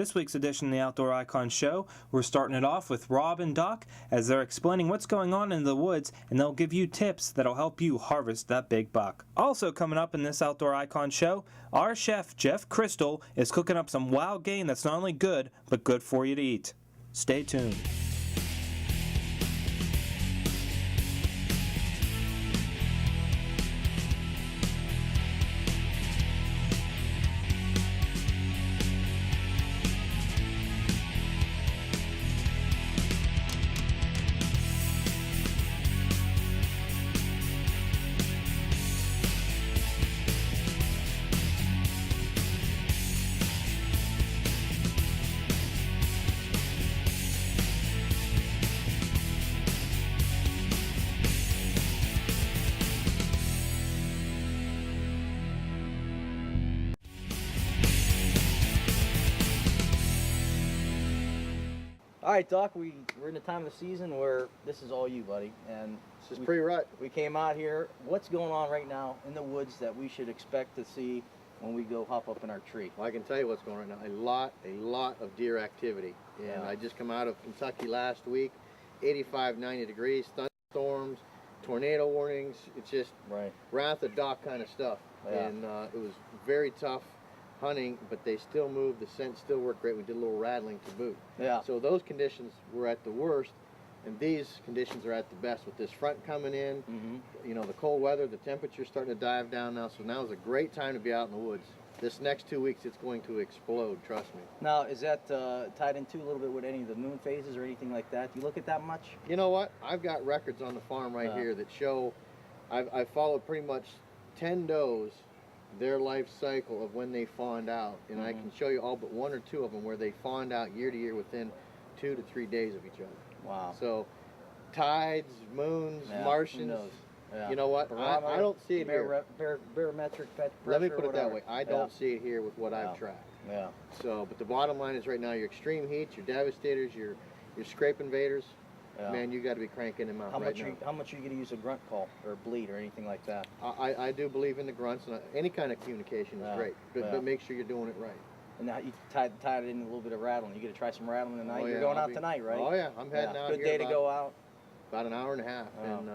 This week's edition of the Outdoor Icon Show, we're starting it off with Rob and Doc as they're explaining what's going on in the woods, and they'll give you tips that'll help you harvest that big buck. Also coming up in this Outdoor Icon Show, our chef Jeff Crystal is cooking up some wild game that's not only good, but good for you to eat. Stay tuned. All right, Doc, we're in the time of the season where this is all you, buddy. And this is pre-rut. We came out here. What's going on right now in the woods that we should expect to see when we go hop up in our tree? Well, I can tell you what's going on right now. A lot of deer activity. And I just come out of Kentucky last week, 85, 90 degrees, thunderstorms, tornado warnings. It's just wrath of Doc kind of stuff. Yeah. And it was very tough hunting, but they still moved. The scent still worked great. We did a little rattling to boot. Yeah. So those conditions were at the worst, and these conditions are at the best with this front coming in. You know, the cold weather, the temperature's starting to dive down now, so now is a great time to be out in the woods. This next 2 weeks, it's going to explode, trust me. Now, is that tied into a little bit with any of the moon phases or anything like that? Do you look at that much? You know what? I've got records on the farm right here that show I've followed pretty much 10 does, their life cycle of when they fawned out, and I can show you all but 1 or 2 of them where they fawned out year to year within 2 to 3 days of each other. Wow. So tides, moons, Martians, you know what? I don't see it here. Barometric pressure. Let me put it that way. I don't see it here with what I've tracked. Yeah. So, but the bottom line is right now, your extreme heats, your devastators, your scrape invaders, man, you got to be cranking them out right now. How much are you going to use a grunt call or bleed or anything like that? I do believe in the grunts, and any kind of communication is great, but make sure you're doing it right. And now you tied it in a little bit of rattling. You get to try some rattling tonight. You're going out tonight, right? Oh yeah, I'm heading out. Good day to go out. About an hour and a half, and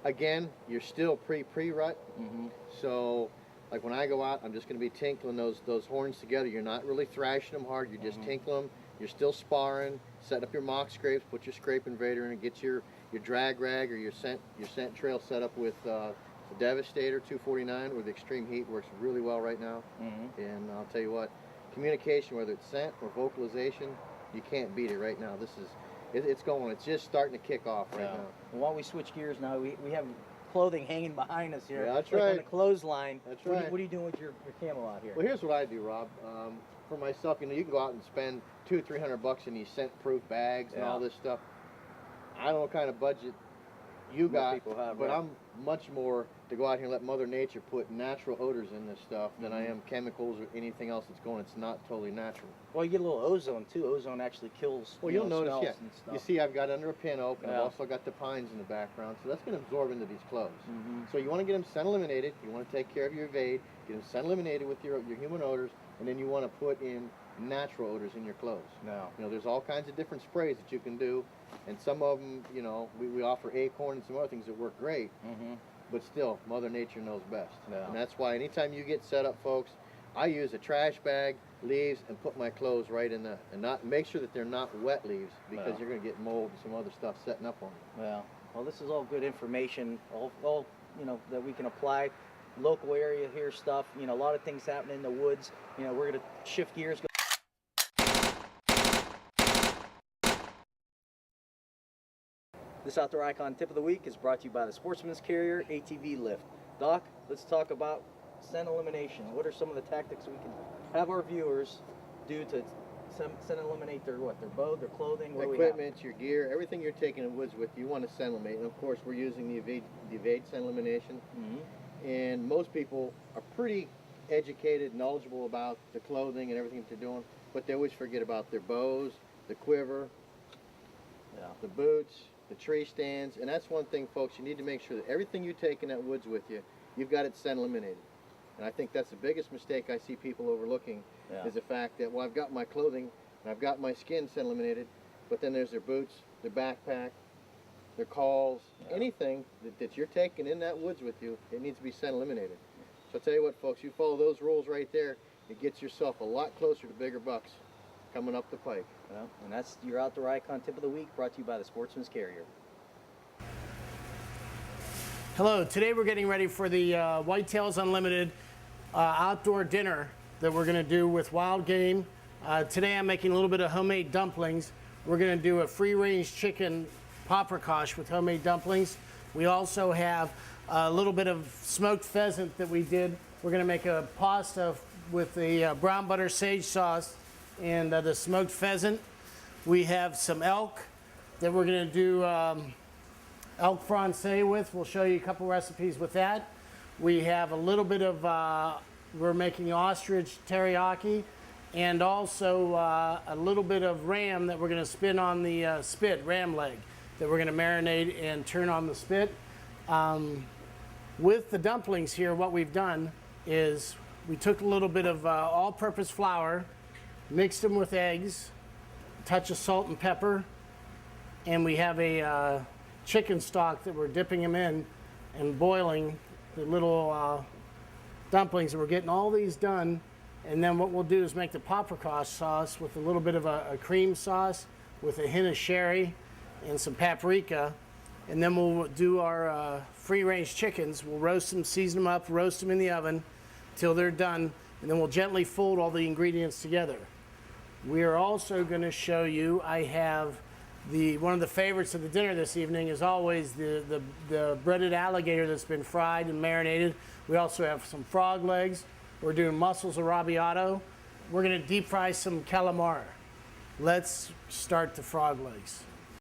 again, you're still pre-rut, so like when I go out, I'm just going to be tinkling those horns together. You're not really thrashing them hard. You're just tinkling them. You're still sparring. Set up your mock scrapes. Put your scrape invader in, and get your drag rag or your scent trail set up with the Devastator 249 or the Extreme Heat works really well right now. And I'll tell you what, communication, whether it's scent or vocalization, you can't beat it right now. It's going. It's just starting to kick off right now. And while we switch gears now, we have clothing hanging behind us here. Yeah, that's like right. on the clothesline. That's right. What are you doing with your camel out here? Well, here's what I do, Rob. For myself, you know, you can go out and spend $200-300 in these scent-proof bags and all this stuff. I don't know what kind of budget you got, but I'm much more to go out here and let Mother Nature put natural odors in this stuff than I am chemicals or anything else that's going. It's not totally natural. Well, you get a little ozone too. Ozone actually kills. Well, you'll notice, you see, I've got under a pin oak, and I've also got the pines in the background, so that's going to absorb into these clothes. So you want to get them scent eliminated. You want to take care of your evade, get them scent eliminated with your human odors, and then you want to put in natural odors in your clothes. You know, there's all kinds of different sprays that you can do, and some of them, you know, we offer Acorn and some other things that work great, but still, Mother Nature knows best. And that's why anytime you get set up, folks, I use a trash bag, leaves, and put my clothes right in that, and not make sure that they're not wet leaves, because you're going to get mold and some other stuff setting up on them. Well, this is all good information, all you know, that we can apply. Local area here stuff, you know, a lot of things happening in the woods. You know, we're going to shift gears. This Outdoor Icon Tip of the Week is brought to you by the Sportsman's Carrier ATV Lift. Doc, let's talk about scent elimination. What are some of the tactics we can have our viewers do to scent eliminate their bow, their clothing, what equipment, your gear, everything you're taking in the woods with, you want to scent eliminate. And of course, we're using the evade scent elimination. And most people are pretty educated, knowledgeable about the clothing and everything that they're doing, but they always forget about their bows, the quiver, the boots, the tree stands. And that's one thing, folks, you need to make sure that everything you take in that woods with you, you've got it scent eliminated. And I think that's the biggest mistake I see people overlooking, is the fact that, well, I've got my clothing and I've got my skin scent eliminated, but then there's their boots, their backpack, their calls, anything that you're taking in that woods with you, it needs to be scent eliminated. So I'll tell you what, folks, you follow those rules right there, it gets yourself a lot closer to bigger bucks coming up the pike. Well, and that's your Outdoor Icon Tip of the Week, brought to you by the Sportsman's Carrier. Hello, today we're getting ready for the Whitetails Unlimited outdoor dinner that we're going to do with wild game. Today I'm making a little bit of homemade dumplings. We're going to do a free-range chicken paprikash with homemade dumplings. We also have a little bit of smoked pheasant that we did. We're going to make a pasta with the brown butter sage sauce and the smoked pheasant. We have some elk that we're going to do elk francais with. We'll show you a couple recipes with that. We have a little bit of, we're making ostrich teriyaki, and also a little bit of ram that we're going to spin on the spit, ram leg, that we're going to marinate and turn on the spit. With the dumplings here, what we've done is we took a little bit of all-purpose flour, mixed them with eggs, a touch of salt and pepper, and we have a chicken stock that we're dipping them in and boiling the little dumplings. And we're getting all these done, and then what we'll do is make the paprikash sauce with a little bit of a cream sauce with a hint of sherry and some paprika, and then we'll do our free-range chickens. We'll roast them, season them up, roast them in the oven till they're done, and then we'll gently fold all the ingredients together. We are also going to show you, I have one of the favorites of the dinner this evening is always the breaded alligator that's been fried and marinated. We also have some frog legs. We're doing mussels arrabbiato. We're going to deep fry some calamari. Let's start the frog legs.